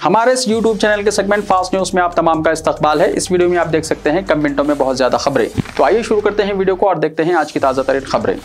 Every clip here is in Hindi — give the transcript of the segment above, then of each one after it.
हमारे इस YouTube चैनल के सेगमेंट फास्ट न्यूज में आप तमाम का इस्तकबाल है। इस वीडियो में आप देख सकते हैं कम मिनटों में बहुत ज्यादा खबरें। तो आइए शुरू करते हैं वीडियो को और देखते हैं आज की ताजा तरीन खबरें।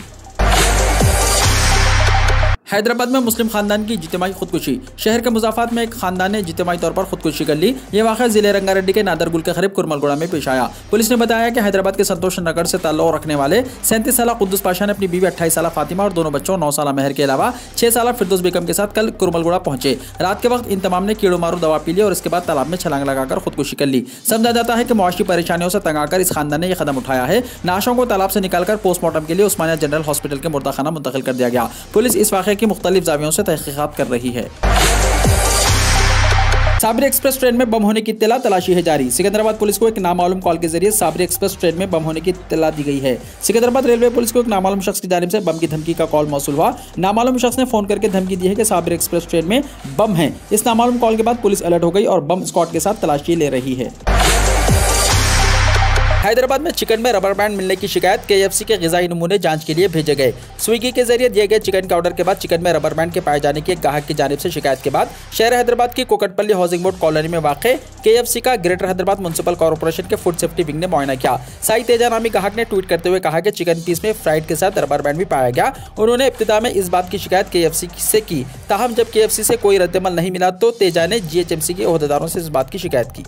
हैदराबाद में मुस्लिम खानदान की इज्तिमाई खुदकुशी। शहर के मुजाफात में एक खानदान ने इज्तिमाई तौर पर खुदकुशी कर ली। ये वाक़या जिले रंगारेड्डी के नादरगुल के करीब कुरमलगुड़ा में पेश आया। पुलिस ने बताया कि हैदराबाद के संतोष नगर से ताल्लुक़ रखने वाले 37 साला कुद्दुस पाशा ने अपनी बीवी 28 साला फातिमा और दोनों बच्चों 9 साला महर के अलावा 6 साला फिरदौस बेगम के साथ कल कुरमलगुड़ा पहुंचे। रात के वक्त इन तमाम ने कीड़ो मारू दवा पी ली और इसके बाद तालाब में छलांग लगाकर खुदकुशी कर ली। समझा जाता है कि मुआशी परेशानियों से तंग आकर इस खानदान ने यह कदम उठाया है। नाशों को तालाब से निकालकर पोस्टमार्टम के लिए उस्मानिया जनरल हॉस्पिटल के मुर्दाखाना मुंतकिल कर दिया गया। पुलिस इस वाक़े की मुख्तलिफ जावियों से तहकीकात कर रही है। साबरी एक्सप्रेस ट्रेन में बम होने की इत्तला, तलाशी है जारी। सिकंदराबाद पुलिस को एक नामालूम कॉल के जरिए साबरी एक्सप्रेस ट्रेन में बम होने की इत्तला दी गई है। सिकंदराबाद रेलवे पुलिस को एक नामालूम शख्स की जानिब से बम की धमकी का कॉल मौसूल हुआ। नामालूम शख्स ने फोन करके धमकी दी है कि साबरी एक्सप्रेस ट्रेन में बम है। इस नामालूम कॉल के बाद पुलिस अलर्ट हो गई और बम स्क्वाड के साथ तलाशी ले रही है। हैदराबाद में चिकन में रबर बैंड मिलने की शिकायत, KFC के ग़िज़ाई नमूने जांच के लिए भेजे गए। स्विगी के जरिए दिए गए चिकन के ऑर्डर के बाद चिकन में रबर बैंड के पाए जाने की एक ग्राहक की जानिब से शिकायत के बाद शहर हैदराबाद की कोकटपल्ली हाउसिंग बोर्ड कॉलोनी में वाक़े KFC का ग्रेटर हैदराबाद म्युनिसिपल कॉर्पोरेशन के फूड सेफ्टी विंग ने मुआयना किया। साई तेजा नामी ग्राहक ने ट्वीट करते हुए कहा कि चिकन पीस में फ्राइड के साथ रबर बैंड भी पाया गया। उन्होंने इब्तिदा में इस बात की शिकायत KFC से की, ताहम जब KFC से कोई रद्दमल नहीं मिला तो तेजा ने GHMC के ओहदेदारों से इस बात की शिकायत की।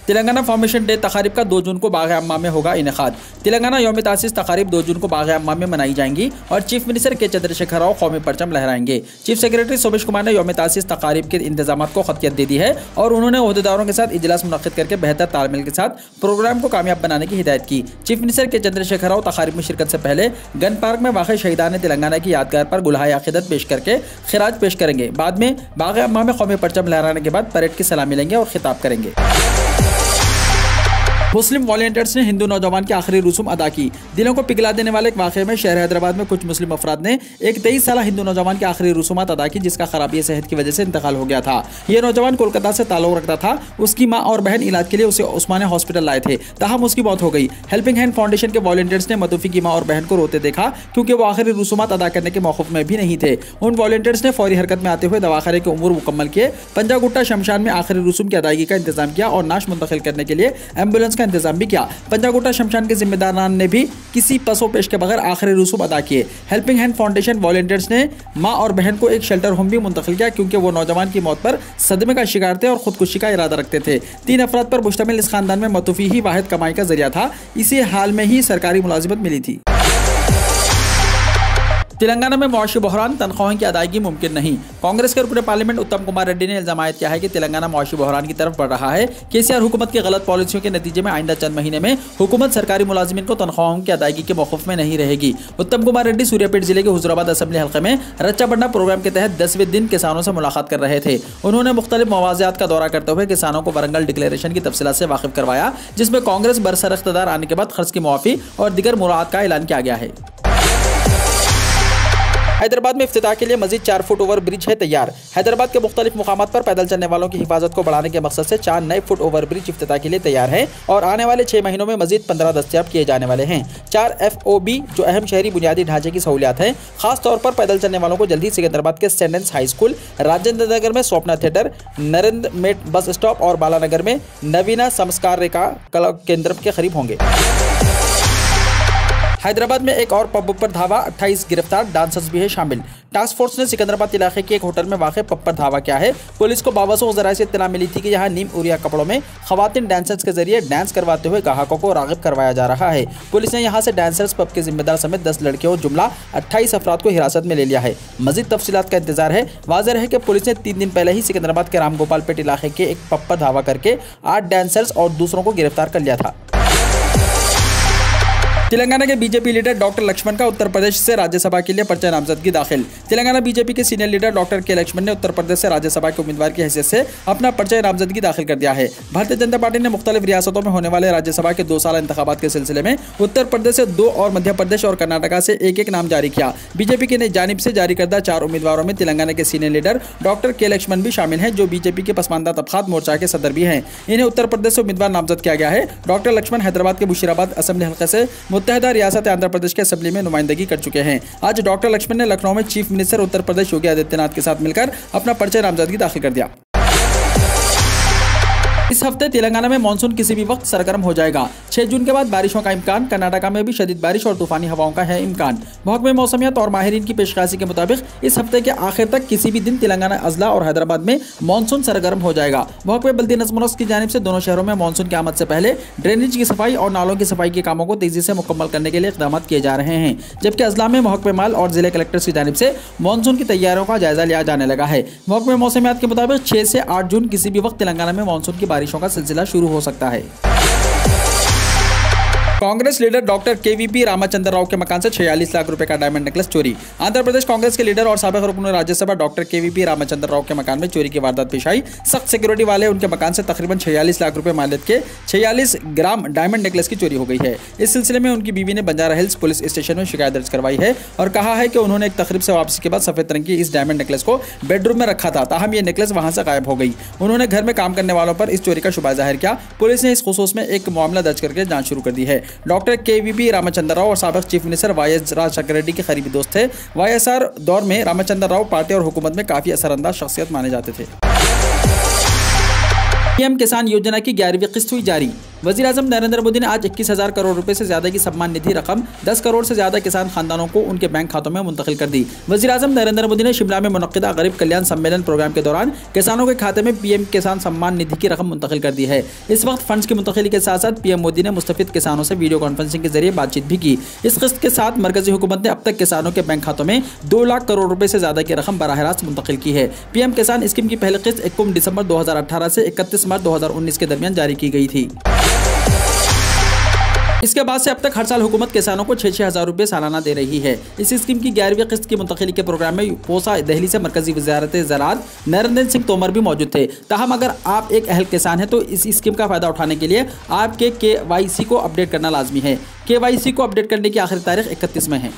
तेलंगाना फॉर्मेशन डे तकारीब का 2 जून को बाग अम्मा में होगा इनेकाद। तेलंगाना यौम तासीस तकारीब 2 जून को बाग अम्मा में मनाई जाएंगी और चीफ मिनिस्टर के चंद्रशेखर राव कौमी परचम लहराएंगे। चीफ सेक्रेटरी सोमेश कुमार ने यौम तासीस तकारीब के इंतजाम को खतियत दे दी है और उन्होंने ओहदेदारों के साथ इजलास मुनक्किद करके बेहतर तालमेल के साथ प्रोग्राम को कामयाब बनाने की हिदायत की। चीफ मिनिस्टर के चंद्रशेखर राव तकारीब में शिरकत से पहले गन पार्क में वाक़ शहीदान तेलंगाना की यादगार पर गुलहाए अक़ीदत पेश करके खिराज पेश करेंगे। बाद में बाग अम्मा में कौमी परचम लहराने के बाद परेड की सलामी लेंगे और खिताब करेंगे। मुस्लिम वॉलंटियर्स ने हिंदू नौजवान की आखिरी रसूम अदा की। दिलों को पिघला देने वाले एक वाक़े में शहर हैदराबाद में कुछ मुस्लिम अफराद ने एक 23 साला हिंदू नौजवान की आखिरी रसूमात अदा की, जिसका खराबी सेहत की वजह से इंतकाल हो गया था। यह नौजवान कोलकाता से ताल्लुक़ रखता था। उसकी माँ और बहन इलाज के लिए उसे उस्मानिया हॉस्पिटल लाए थे, ताहम उसकी मौत हो गई। हेल्पिंग हैंड फाउंडेशन के वॉलंटियर्स ने मतूफी की माँ और बहन को रोते देखा क्योंकि वो आखिरी रसूमात अदा करने के मौक़िफ़ में भी नहीं थे। उन वॉलंटियर्स ने फौरी हरकत में आते हुए दवाखाने के उमूर मुकम्मल किए, पंजागुट्टा शमशान में आखिरी रसूम की अदायगी का इंतजाम किया और नाश मुंतकिल करने के लिए एम्बुलेंस का इंतजाम भी किया। पंजागुट्टा शमशान के जिम्मेदारान ने भी किसी पसो पेश के बगैर आखिरी रसूम अदा किए। हेल्पिंग हैंड फाउंडेशन वॉलंटियर्स ने मां और बहन को एक शेल्टर होम भी मुंतकिल किया क्योंकि वो नौजवान की मौत पर सदमे का शिकार थे और खुदकुशी का इरादा रखते थे। 3 अफराद पर मुश्तमिल इस खानदान में मतूफी ही वाहिद कमाई का जरिया था। इसी हाल में ही सरकारी मुलाजिमत मिली थी। तेलंगाना में मुआशी बहरान, तनख्वाहों की अदायगी मुमकिन नहीं। कांग्रेस के रुकन पार्लियामेंट उत्तम कुमार रेड्डी ने इल्जाम आयद किया है कि तेलंगाना मुआशी बहरान की तरफ बढ़ रहा है। KCR हुकूमत की गलत पॉलिसियों के नतीजे में आइंदा चंद महीने में हुकूमत सरकारी मुलाजिमिन को तनख्वाहों की अदायगी के मौक़िफ़ में नहीं रहेगी। उत्तम कुमार रेड्डी सूर्यापेट जिले के हुजूराबाद असेंबली हल्के में रच्चा बंडा प्रोग्राम के तहत 10वें दिन किसानों से मुलाकात कर रहे थे। उन्होंने मुख्तलिफ मवाज़ियात का दौरा करते हुए किसानों को वरंगल डिक्लेरेशन की तफसीलात से वाकिफ करवाया, जिसमें कांग्रेस बरसर इख्तिदार आने के बाद खर्च की मुआफ़ी और दीगर मुराद का ऐलान किया गया है। हैदराबाद में इफ्तिताह के लिए मजीद 4 फुट ओवर ब्रिज है तैयार। हैदराबाद के मुख्तलिफ मुकामात पर पैदल चलने वालों की हिफाजत को बढ़ाने के मकसद से 4 नए फुट ओवर ब्रिज इफ्तिताह के लिए तैयार है और आने वाले 6 महीनों में मजीद 15 दस्तयाब किए जाने वाले हैं। 4 FOB जो अहम शहरी बुनियादी ढांचे की सहूलियात है। खास तौर पर पैदल चलने वालों को जल्दी सिकंदराबाद के स्टैंडेंस हाई स्कूल, राजेंद्र नगर में स्वप्ना थिएटर, नरेंद्र मेट बस स्टॉप और बालानगर में नवीना संस्कार रेखा कला केंद्र के करीब होंगे। हैदराबाद में एक और पब पर धावा, 28 गिरफ्तार, डांसर्स भी है शामिल। टास्क फोर्स ने सिकंदराबाद इलाके के एक होटल में वाक़े पब पर धावा किया है। पुलिस को बावसूं ज़राए से इत्तला मिली थी कि यहाँ नीम उरिया कपड़ों में खवातीन डांसर्स के जरिए डांस करवाते हुए ग्राहकों को राग़िब करवाया जा रहा है। पुलिस ने यहाँ से डांसर्स पब के जिम्मेदार समेत 10 लड़कियों जुमला 28 अफराद को हिरासत में ले लिया है। मजीद तफसीलात का इंतजार है। वाज़ेह है कि पुलिस ने 3 दिन पहले ही सिकंदराबाद के रामगोपालपेट इलाके के एक पब पर धावा करके 8 डांसर्स और दूसरों को गिरफ्तार कर लिया था। तेलंगाना के बीजेपी लीडर डॉक्टर लक्ष्मण का उत्तर प्रदेश से राज्यसभा के लिए पर्चा नामजदगी दाखिल। तेलंगाना बीजेपी के सीनियर लीडर डॉक्टर के लक्ष्मण ने उत्तर प्रदेश से राज्यसभा के उम्मीदवार की हैसियत से अपना पर्चा नामजदगी दाखिल कर दिया है। भारतीय जनता पार्टी ने मुख्तलिफ रियासतों में होने वाले राज्यसभा के 2 साल इंतखाबात के सिलसिले में उत्तर प्रदेश से 2 और मध्य प्रदेश और कर्नाटका से एक नाम जारी किया। बीजेपी की जानिब से जारी करदा 4 उम्मीदवारों में तेलंगाना के सीनियर लीडर डॉक्टर के लक्ष्मण भी शामिल हैं, जो बीजेपी के पसमानदा तबकात मोर्चा के सदर भी हैं। इन्हें उत्तर प्रदेश से उम्मीदवार नामजद किया गया है। डॉक्टर लक्ष्मण हैदराबाद के बुशीराबाद असेंबली हल्के से मुत्तहदा रियासत आंध्र प्रदेश के असेंबली में नुमाइंदगी कर चुके हैं। आज डॉक्टर लक्ष्मण ने लखनऊ में चीफ मिनिस्टर उत्तर प्रदेश योगी आदित्यनाथ के साथ मिलकर अपना पर्चा नामजदगी दाखिल कर दिया। इस हफ्ते तेलंगाना में मानसून किसी भी वक्त सरगर्म हो जाएगा। 6 जून के बाद बारिशों का इम्कान। कर्नाटका में भी शदीद बारिश और तूफानी हवाओं का है इम्कान। महकमे मौसमियात और माहिरीन की पेशकशी के मुताबिक इस हफ्ते के आखिर तक किसी भी दिन तेलंगाना, अजला और हैदराबाद में मानसून सरगर्म हो जाएगा। महकमे बल्दी नज़्म की जानिब से दोनों शहरों में मानसून की आमद से पहले ड्रेनेज की सफाई और नालों की सफाई के कामों को तेजी से मुकम्मल करने के लिए इक़दाम किए जा रहे हैं, जबकि अजला में महकमे माल और जिले कलेक्टर्स की जानिब से मानसून की तैयारियों का जायजा लिया जाने लगा है। महकमे मौसमियात के मुताबिक 6 से 8 जून किसी भी वक्त तेलंगाना में मानसून की बारिशों का सिलसिला शुरू हो सकता है। Congress leader doctor KVP Ramchandra Rao के मकान से 46 लाख रुपए का डायमंड नेकलेस चोरी। आंध्र प्रदेश कांग्रेस के लीडर और साबिक रुकन राज्यसभा डॉक्टर केवीपी रामचंद्र राव के मकान में चोरी की वारदात पेश आई। सख्त सिक्योरिटी वाले उनके मकान से तकरीबन 46 लाख रुपए मालियत के 46 ग्राम डायमंड नेकलेस की चोरी हो गई है। इस सिलसिले में उनकी बीवी ने बंजारा हिल्स पुलिस स्टेशन में शिकायत दर्ज करवाई है और कहा है कि उन्होंने एक तकरीब से वापसी के बाद सफेद रंग की इस डायमंड नेकलेस को बेडरूम में रखा था, ताहम ये नेकलेस वहां से गायब हो गई। उन्होंने घर में काम करने वालों पर इस चोरी का शुबा जाहिर किया। पुलिस ने इस खुसूस में एक मामला दर्ज करके जांच शुरू कर दी है। डॉक्टर केवीपी रामचंद्र राव और साबिक chief minister YS Rajasekhara Reddy के करीबी दोस्त थे। वाईएसआर दौर में रामचंद्र राव पार्टी और हुकूमत में काफी असरअंदाज शख्सियत माने जाते थे। पीएम किसान योजना की 11वीं किस्त हुई जारी। वज़ीर आज़म नरेंद्र मोदी ने आज 21,000 करोड़ रुपए से ज्यादा की सम्मान निधि रकम 10 करोड़ से ज्यादा किसान खानदानों को उनके बैंक खातों में मुंतकिल कर दी। वज़ीर आज़म नरेंद्र मोदी ने शिमला में मुनक्किदा गरीब कल्याण सम्मेलन प्रोग्राम के दौरान किसानों के खाते में पीएम किसान सम्मान निधि की रकम मुंतकिल कर दी है। इस वक्त फंड्स की मुंतकिली के साथ साथ पीएम मोदी ने मुस्तफिद किसानों से वीडियो कॉन्फ्रेंसिंग के जरिए बातचीत भी की। इस किस्त के साथ मरकजी हुकूमत ने अब तक किसानों के बैंक खातों में 2 लाख करोड़ रुपए से ज्यादा की रकम बराह रास्त मुंतकिल की है। पीएम किसान स्कीम की पहली किस्त 21 दिसंबर 2018 से 31 मार्च 2019 के दरमियान जारी की गई थी। इसके बाद से अब तक हर साल हुकूमत किसानों को 6-6 हज़ार रुपये सालाना दे रही है। इस स्कीम की 11वीं किस्त की मुंतकिली के प्रोग्राम में पोसा दिल्ली से मरकजी वज़ारत ज़राअत नरेंद्र सिंह तोमर भी मौजूद थे। ताहम अगर आप एक अहल किसान हैं तो इस स्कीम का फ़ायदा उठाने के लिए आपके KYC को अपडेट करना लाजमी है। KYC को अपडेट करने की आखिरी तारीख 31 में है।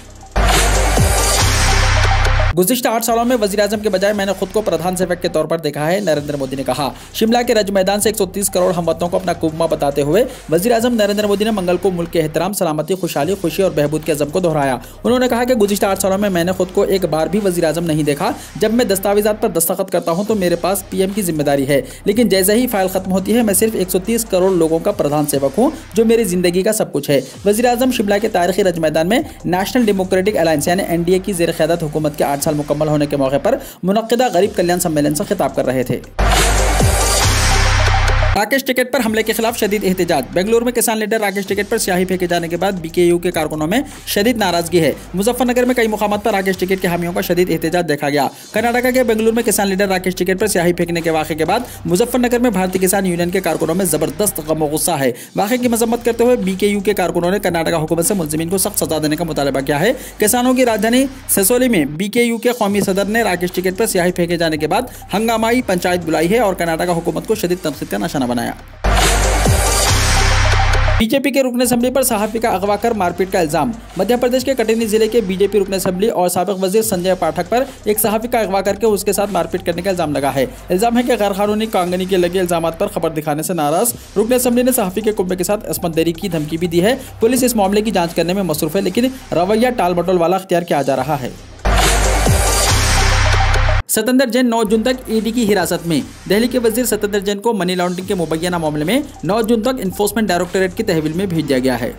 गुज़िश्ता 8 सालों में वज़ीर आज़म के बजाय मैंने खुद को प्रधान सेवक के तौर पर देखा है, नरेंद्र मोदी ने कहा। शिमला के रज मैदान से 130 करोड़ हमवतनों को अपना कुम्मा बताते हुए वज़ीर आज़म नरेंद्र मोदी ने मंगल को मुल्क के एहतराम, सलामती, खुशहाली, खुशी और बहबूद के अज़म को दोहराया। उन्होंने कहा कि गुज़िश्ता 8 सालों में मैंने खुद को एक बार भी वज़ीर आज़म नहीं देखा। जब मैं दस्तावेज़ात पर दस्तखत करता हूँ तो मेरे पास PM की जिम्मेदारी है, लेकिन जैसे ही फाइल खत्म होती है मैं सिर्फ 130 करोड़ लोगों का प्रधान सेवक हूँ, जो मेरी जिंदगी का सब कुछ है। वज़ीर आज़म शिमला के तारीखी रज मैदान में नेशनल डेमोक्रेटिक अलायंस यानी NDA की ज़ेर क़यादत हुकूमत के 8 साल मुकम्मल होने के मौके पर मुनक्किदा गरीब कल्याण सम्मेलन से खिताब कर रहे थे। राकेश टिकैत पर हमले के खिलाफ शदीद एहतजाज। बेंगलुरु में किसान लीडर राकेश टिकैत पर स्याही फेंके जाने के बाद BKU के कारकुनों में शदीद नाराजगी है। मुजफ्फरनगर में कई मुकामात पर राकेश टिकैत के हामियों का शदीद एहतजाज देखा गया। कर्नाटका के बेंगलुरु में किसान लीडर राकेश टिकैत पर स्याही फेंकने के वाक़े के बाद मुजफ्फरनगर में भारतीय किसान यूनियन के कारकुनों में जबरदस्त गम और गुस्सा है। वाक़े की मजम्मत करते हुए BKU के कारकुनों ने कर्नाटका हुकूमत से मुलजिमीन को सख्त सजा देने का मुतालबा किया है। किसानों की राजधानी ससोली में BKU के कौमी सदर ने राकेश टिकैत पर स्याही फेंके जाने के बाद हंगामाई पंचायत बुलाई है और कर्नाटका हुकूमत को शदीद तनकीद का निशाना बनाया। बीजेपी के रुकन असेंबली पर सहाफ़ी का अगवा कर मारपीट का इल्जाम। मध्य प्रदेश के कटनी जिले के बीजेपी रुकन असेंबली और साबिक वजीर संजय पाठक पर एक सहाफ़ी का अगवा करके उसके साथ मारपीट करने का इल्जाम लगा है। इल्जाम है कि गैर कानूनी कांगनी के लगे इल्जामात पर खबर दिखाने से नाराज रुकन असेंबली ने सहाफ़ी के कुंबे के साथ असमत देरी की धमकी भी दी है। पुलिस इस मामले की जाँच करने में मसरूफ़ है, लेकिन रवैया टाल मटोल वाला अख्तियार किया जा रहा है। सतेंद्र जैन 9 जून तक ED की हिरासत में। दिल्ली के वजीर सतेंद्र जैन को मनी लॉन्ड्रिंग के मुबैना मामले में 9 जून तक इन्फोर्समेंट डायरेक्टोरेट की तहवील में भेज दिया गया है।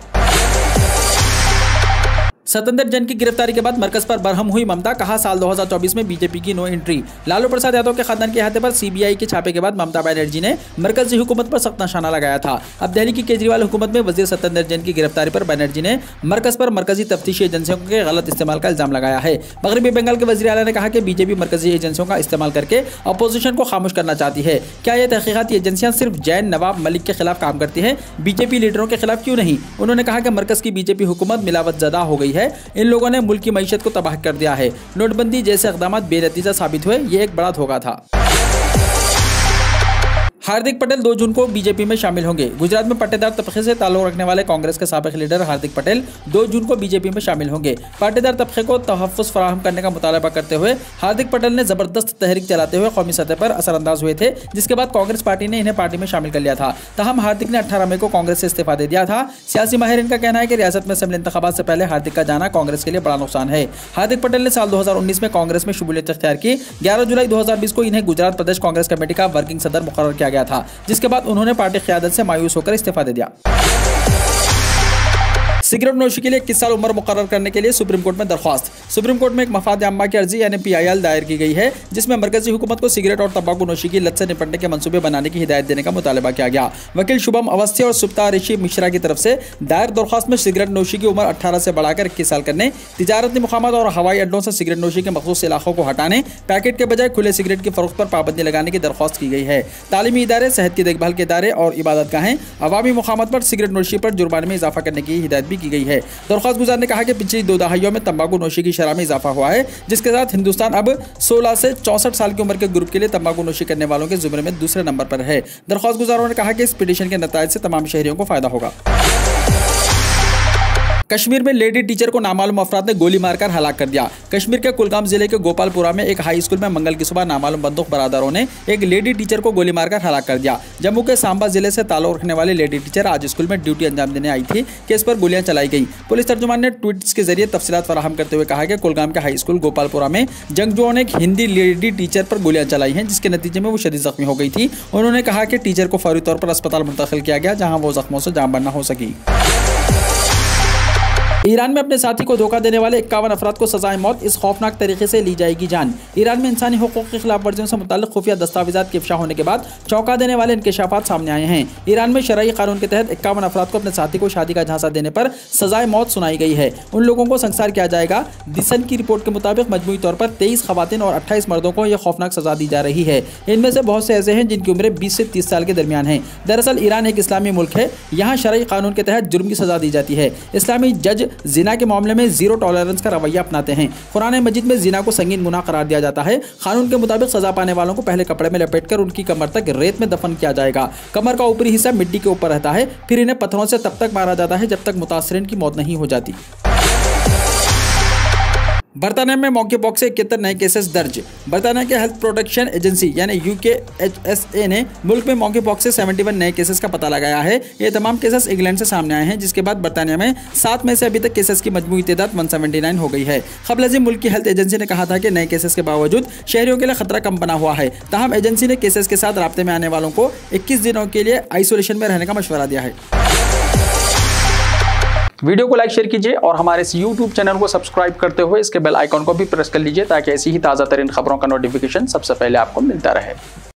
सतेंद्र जैन की गिरफ्तारी के बाद मरकज पर बरहम हुई ममता। कहा साल 2024 में बीजेपी की नो एंट्री। लालू प्रसाद यादव के खानदान के अहाते पर CBI के छापे के बाद ममता बनर्जी ने मरकजी हुकूमत पर सख्त निशाना लगाया था। अब दिल्ली की केजरीवाल हुकूमत में वजीर सतेंद्र जैन की गिरफ्तारी पर बनर्जी ने मरकज पर मरकजी तफ्तीशी एजेंसियों के गलत इस्तेमाल का इल्जाम लगाया है। मगरबी बंगाल के वज़ीर आला ने कहा कि बीजेपी मरकजी एजेंसियों का इस्तेमाल करके अपोजिशन को खामोश करना चाहती है। क्या ये तहकीकाती एजेंसियां सिर्फ जैन नवाब मलिक के खिलाफ काम करती हैं, बीजेपी लीडरों के खिलाफ क्यों नहीं? उन्होंने कहा कि मरकज की बीजेपी हुकूमत मिलावट ज़दा हो गई है। इन लोगों ने मुल्क की मईशत को तबाह कर दिया है। नोटबंदी जैसे इक़दाम बेनतीजा साबित हुए, ये एक बड़ा धोखा था। हार्दिक पटेल 2 जून को बीजेपी में शामिल होंगे। गुजरात में पट्टेदार तबके से ताल्लुक रखने वाले कांग्रेस के साबिक लीडर हार्दिक पटेल 2 जून को बीजेपी में शामिल होंगे। पाटीदार तबके को तहफ़्फ़ुज़ फराहम करने का मुतालबा करते हुए हार्दिक पटेल ने जबरदस्त तहरीक चलाते हुए कौमी सतह पर असरअंदाज हुए थे, जिसके बाद कांग्रेस पार्टी ने इन्हें पार्टी में शामिल कर लिया था। तहम हार्दिक ने 18 मई को कांग्रेस से इस्तीफा दे दिया था। सियासी माहिरीन का कहना है कि रियासत में असेंबली इंतखाबात से पहले हार्दिक का जाना कांग्रेस के लिए बड़ा नुकसान है। हार्दिक पटेल ने साल 2019 में कांग्रेस में शमूलियत इख्तियार की। 11 जुलाई 2020 को इन्हें गुजरात प्रदेश कांग्रेस कमेटी का वर्किंग सदर मुकर्रर किया गया था, जिसके बाद उन्होंने पार्टी क़यादत से मायूस होकर इस्तीफा दे दिया। सिगरेट नोशी के लिए 21 साल उम्र मुकर्रर करने के लिए सुप्रीम कोर्ट में दरख्वास्त। सुप्रीम कोर्ट में एक मफाद आम्मा की अर्जी यानी PIL दायर की गई है, जिसमें मरकजी हुकूमत को सिगरेट और तंबाकू नोशी की लत से निपटने के मंसूबे बनाने की हिदायत देने का मुतालबा किया गया। वकील शुभम अवस्थी और सुप्ता ऋषि मिश्रा की तरफ से दायर दरख्वास्त में सिगरेट नोशी की उम्र 18 से बढ़ाकर 21 साल करने, तिजारती मुकामात और हवाई अड्डों से सिगरेट नोशी के मखसूस इलाकों को हटाने, पैकेट के बजाय खुले सिगरेट की फरोख्त पर पाबंदी लगाने की दरख्वास्त की गई है। तालीमी इदारे, सेहत की देखभाल के इदारे और इबादतगाहें अवामी मुकामात पर सिगरेट नोशी पर जुर्माने में इजाफा करने की हिदायत भी की गई है। दरख्वास्त गुजार ने कहा कि पिछली 2 दहाइयों में तंबाकू नोशी की शरह में इजाफा हुआ है, जिसके साथ हिंदुस्तान अब 16 से 64 साल की उम्र के ग्रुप के लिए तंबाकू नोशी करने वालों के जुमरे में दूसरे नंबर पर है। दरख्वास्त गुजारों ने कहा कि इस पिटीशन के नतायज से तमाम शहरियों को फायदा होगा। कश्मीर में लेडी टीचर को नामालूम अफराद ने गोली मारकर हलाक कर दिया। कश्मीर के कुलगाम जिले के गोपालपुरा में एक हाई स्कूल में मंगल की सुबह नामालूम बंदूक बरादरों ने एक लेडी टीचर को गोली मारकर हलाक कर दिया। जम्मू के सांबा जिले से ताल्लुक रखने वाली लेडी टीचर आज स्कूल में ड्यूटी अंजाम देने आई थी कि इस पर गोलियां चलाई गई। पुलिस तर्जुमान ने ट्वीट्स के जरिए तफसीलात फराहम करते हुए कहा कि कुलगाम के हाई स्कूल गोपालपुरा में जंगजुओं ने एक हिंदी लेडी टीचर पर गोलियां चलाई हैं, जिसके नतीजे में वो शदीद जख्मी हो गई थी। उन्होंने कहा कि टीचर को फौरी तौर पर अस्पताल मुंतकिल किया गया, जहां वो जख्मों से जान बना हो सकी। ईरान में अपने साथी को धोखा देने वाले 51 अफराद को सजाए मौत, इस खौफनाक तरीके से ली जाएगी जान। ईरान में इंसानी हुकूक की खिलाफ वर्जियों से मुताल्लिक खुफिया दस्तावेजात के इफ्शा होने के बाद चौंका देने वाले इंकशाफात सामने आए हैं। ईरान में शरई कानून के तहत 51 अफराद को अपने साथी को शादी का झांसा देने पर सजाए मौत सुनाई गई है। उन लोगों को संस्कार किया जाएगा। दिसन की रिपोर्ट के मुताबिक मजमूई तौर पर 23 खवातीन और 28 मर्दों को यह खौफनाक सजा दी जा रही है। इनमें से बहुत से ऐसे हैं जिनकी उम्रें 20 से 30 साल के दरमियान है। दरअसल ईरान एक इस्लामी मुल्क है। यहाँ शरई कानून के तहत जुर्म की सजा दी जाती है। इस्लामी जज जिना के मामले में जीरो टॉलरेंस का रवैया अपनाते हैं। कुरान मजीद में जिना को संगीन गुनाह करार दिया जाता है। कानून के मुताबिक सजा पाने वालों को पहले कपड़े में लपेटकर उनकी कमर तक रेत में दफन किया जाएगा। कमर का ऊपरी हिस्सा मिट्टी के ऊपर रहता है। फिर इन्हें पत्थरों से तब तक मारा जाता है जब तक मुतासरीन की मौत नहीं हो जाती। बर्तानिया में मॉन्कीपॉक्स से 71 नए केसेस दर्ज। बर्तानिया के हेल्थ प्रोटेक्शन एजेंसी यानी UKHSA ने मुल्क में मॉन्कीपॉक्स से 71 नए केसेस का पता लगाया है। ये तमाम केसेस इंग्लैंड से सामने आए हैं, जिसके बाद बर्तानिया में 7 में से अभी तक केसेस की मजमूई तादाद 179 हो गई है। क़ब्ल मुल्क की हेल्थ एजेंसी ने कहा था कि नए केसेस के बावजूद शहरियों के लिए खतरा कम बना हुआ है। ताहम एजेंसी ने केसेस के साथ राब्ते में आने वालों को 21 दिनों के लिए आइसोलेशन में रहने का मशवरा दिया है। वीडियो को लाइक शेयर कीजिए और हमारे इस YouTube चैनल को सब्सक्राइब करते हुए इसके बेल आइकॉन को भी प्रेस कर लीजिए, ताकि ऐसी ही ताज़ा तरीन खबरों का नोटिफिकेशन सबसे पहले आपको मिलता रहे।